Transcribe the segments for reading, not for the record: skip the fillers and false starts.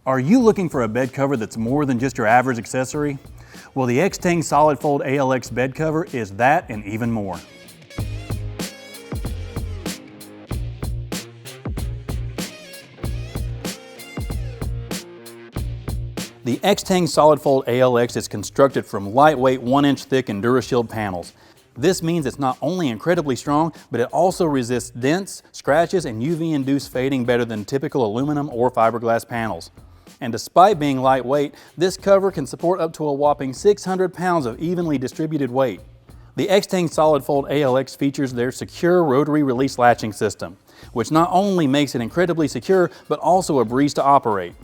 Are you looking for a bed cover that's more than just your average accessory? Well, the Extang Solid Fold ALX bed cover is that and even more. The Extang Solid Fold ALX is constructed from lightweight 1-inch thick EnduraShield panels. This means it's not only incredibly strong, but it also resists dents, scratches, and UV-induced fading better than typical aluminum or fiberglass panels. And despite being lightweight, this cover can support up to a whopping 600 pounds of evenly distributed weight. The Extang Solid Fold ALX features their secure rotary release latching system, which not only makes it incredibly secure, but also a breeze to operate.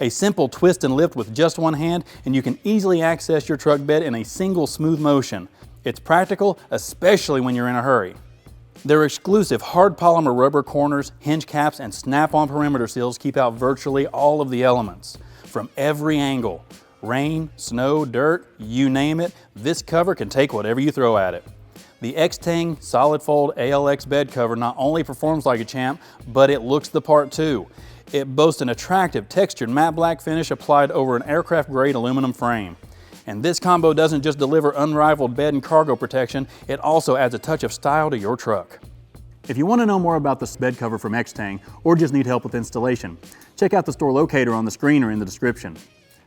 A simple twist and lift with just one hand, and you can easily access your truck bed in a single smooth motion. It's practical, especially when you're in a hurry. Their exclusive hard polymer rubber corners, hinge caps, and snap-on perimeter seals keep out virtually all of the elements. From every angle, rain, snow, dirt, you name it, this cover can take whatever you throw at it. The Extang Solid Fold ALX bed cover not only performs like a champ, but it looks the part too. It boasts an attractive textured matte black finish applied over an aircraft-grade aluminum frame. And this combo doesn't just deliver unrivaled bed and cargo protection, it also adds a touch of style to your truck. If you want to know more about this bed cover from Extang, or just need help with installation, check out the store locator on the screen or in the description.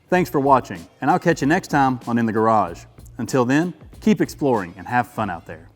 Thanks for watching, and I'll catch you next time on In the Garage. Until then, keep exploring and have fun out there.